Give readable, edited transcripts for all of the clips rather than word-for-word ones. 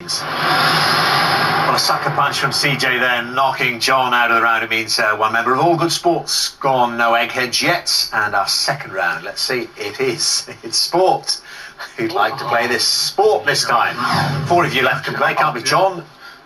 questions. Well, a sucker punch from CJ there, knocking John out of the round. It means one member of All Good Sports gone, no eggheads yet. And our second round, let's see, it's sport. Who'd like to play this sport this time? 4 of you left to play, can't be John.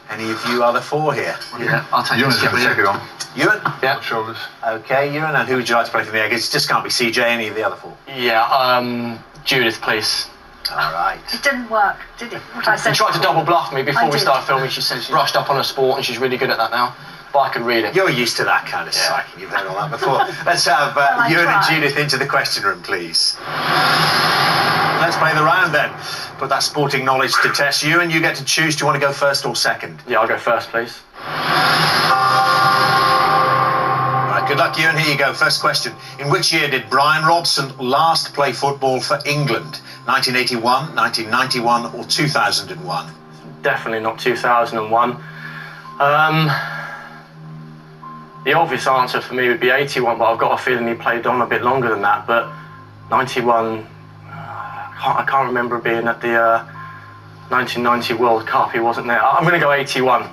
Any of you other 4 here? Yeah, I'll take Ewan's going to take it on. Ewan? Yeah. Shoulders. Okay, Ewan, and who would you like to play for the eggheads? Just can't be CJ, any of the other 4. Yeah, Judith, please. All right. It didn't work, did it? What I said. She tried to double bluff me before we started filming. She said she brushed up on her sport and she's really good at that now. But I can read it. You're used to that kind of psyching. You've heard all that before. Let's have Ewan and Judith into the question room, please. Let's play the round then. Put that sporting knowledge to test. Ewan, you get to choose. Do you want to go first or second? Yeah, I'll go first, please. Good luck, Ewan. Here you go. First question. In which year did Brian Robson last play football for England? 1981, 1991 or 2001? Definitely not 2001. The obvious answer for me would be 81, but I've got a feeling he played on a bit longer than that. But 91, I can't remember being at the 1990 World Cup. He wasn't there. I'm going to go 81.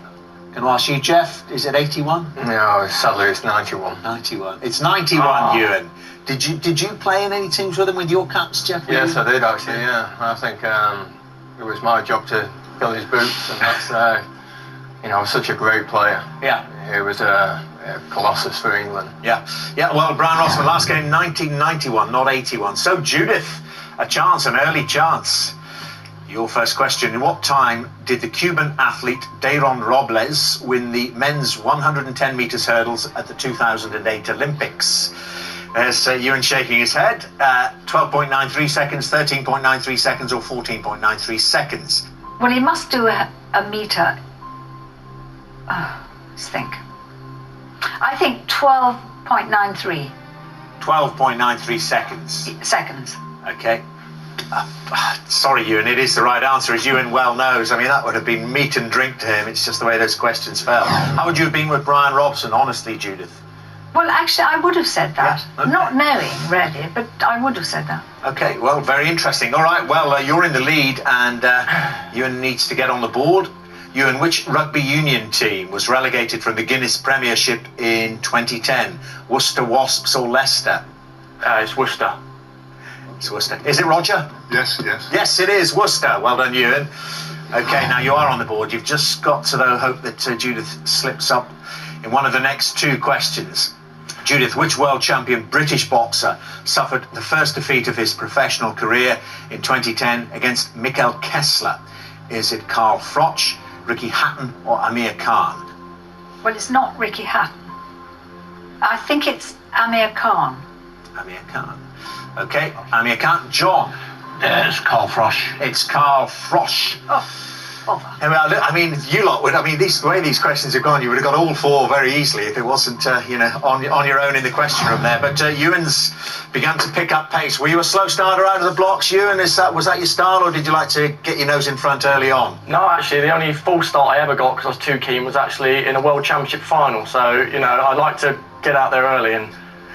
Can I ask you, Jeff, is it 81? No, sadly it's 91. 91. It's 91, Ewan. Did you play in any teams with him with your caps, Jeff? Yes, I did actually, yeah. I think it was my job to fill his boots, and that's, you know, such a great player. Yeah. He was a colossus for England. Yeah. Yeah, well, Brian Robson, last game 1991, not 81. So, Judith, a chance, an early chance. Your first question, in what time did the Cuban athlete Dayron Robles win the men's 110 metres hurdles at the 2008 Olympics? There's Ewan shaking his head. 12.93 seconds, 13.93 seconds or 14.93 seconds. Well, he must do a metre. Let's think. I think 12.93. 12.93 seconds. Seconds. Okay. Sorry, Ewan, it is the right answer, as Ewan well knows. I mean, that would have been meat and drink to him. It's just the way those questions fell. How would you have been with Brian Robson, honestly, Judith? Well, actually, I would have said that. Yeah, okay. Not knowing, really, but I would have said that. Okay, well, very interesting. All right, well, you're in the lead, and Ewan needs to get on the board. Ewan, which rugby union team was relegated from the Guinness Premiership in 2010? Worcester Wasps or Leicester? It's Worcester. It's Worcester. Is it Roger? Yes, yes. Yes, it is Worcester. Well done, Ewan. Okay, now you are on the board. You've just got to, though, hope that Judith slips up in one of the next 2 questions. Judith, which world champion British boxer suffered the first defeat of his professional career in 2010 against Mikhail Kessler? Is it Carl Froch, Ricky Hatton or Amir Khan? Well, it's not Ricky Hatton. I think it's Amir Khan. Amir Khan. Okay, Amir Khan. John? It's Carl Froch. It's Carl Froch. Oh, bother. I mean, you lot would, the way these questions have gone, you would have got all 4 very easily if it wasn't, you know, on your own in the question room there. But Ewan's began to pick up pace. Were you a slow starter out of the blocks, Ewan? Was that your style, or did you like to get your nose in front early on? No, actually, the only full start I ever got, because I was too keen, was actually in a World Championship final. So, you know, I like to get out there early, and,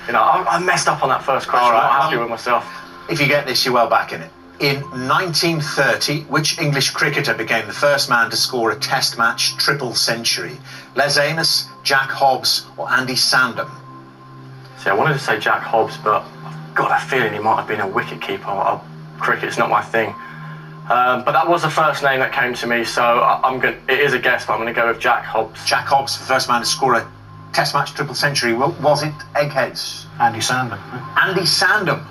you know, I messed up on that first question. All right, I'm not happy with myself. If you get this, you're well back in it. In 1930, which English cricketer became the first man to score a Test match triple century? Les Amos, Jack Hobbs or Andy Sandham? See, I wanted to say Jack Hobbs, but I've got a feeling he might have been a wicket-keeper. Cricket's not my thing. But that was the first name that came to me, so it is a guess, but I'm going to go with Jack Hobbs. Jack Hobbs, the first man to score a Test match triple century. Was it Eggheads? Andy Sandham. Andy Sandham.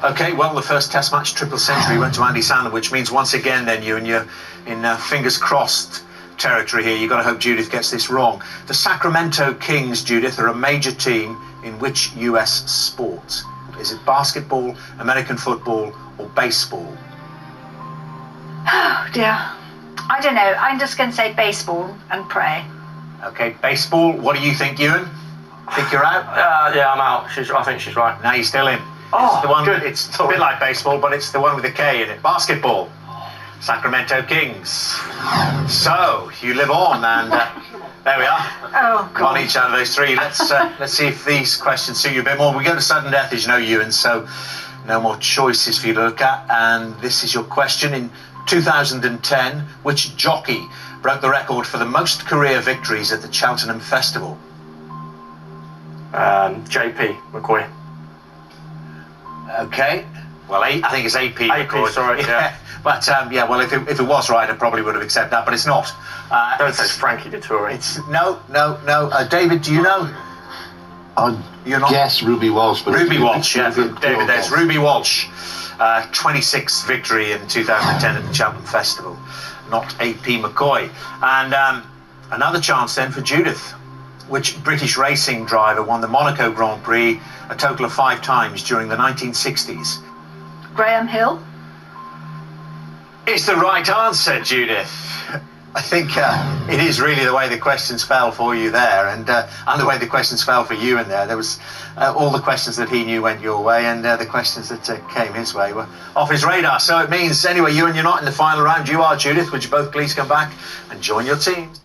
Okay, well, the first Test match triple century went to Andy Sandham, which means once again then you're in fingers crossed territory here. You've got to hope Judith gets this wrong. The Sacramento Kings, Judith, are a major team in which US sport? Is it basketball, American football or baseball? Oh, dear. I don't know. I'm just going to say baseball and pray. Okay, baseball. What do you think, Ewan? Think you're out? Yeah, I'm out. I think she's right. Now you're still in. Oh, it's the one, good. It's a bit like baseball, but it's the one with a K in it. Basketball. Sacramento Kings. So, you live on, and there we are. Oh, God. On each out of those 3. Let's see if these questions suit you a bit more. We go to sudden death, as you know, Ewan, so no more choices for you to look at. And this is your question. In 2010, which jockey broke the record for the most career victories at the Cheltenham Festival? JP McCoy. Okay. Well, I think it's AP. AP, sorry, yeah. But, yeah, well, if it was right, I probably would have accepted that, but it's not. Don't say Frankie Dettori. No. David, do you know? You're not. Yes, Ruby Walsh. But Ruby Walsh, yeah. David, there's Ruby Walsh. 26th victory in 2010 at the Cheltenham Festival. Not AP McCoy. And another chance then for Judith. Which British racing driver won the Monaco Grand Prix a total of 5 times during the 1960s? Graham Hill. It's the right answer, Judith. I think it is really the way the questions fell for you there, and the way the questions fell for you in there. There was all the questions that he knew went your way, and the questions that came his way were off his radar. So it means, anyway, you're not in the final round. You are, Judith. Would you both please come back and join your teams?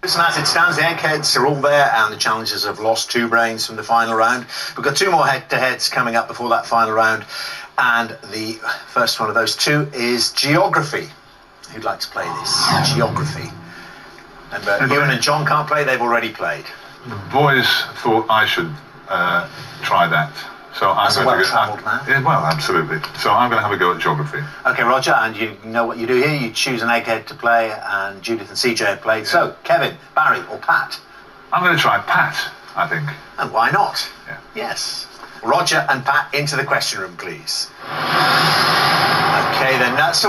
And as it stands, the Eggheads are all there, and the challengers have lost 2 brains from the final round. We've got 2 more head-to-heads coming up before that final round, and the first one of those 2 is geography. Who'd like to play this? Geography. And Ewan and John can't play, they've already played. The boys thought I should try that. So I'm As a going well-travelled to man. Yeah, well, absolutely. So I'm going to have a go at geography. OK, Roger, and you know what you do here. You choose an Egghead to play, and Judith and CJ have played. So, Kevin, Barry or Pat? I'm going to try Pat, I think. And why not? Yeah. Yes. Roger and Pat into the question room, please. OK, then. So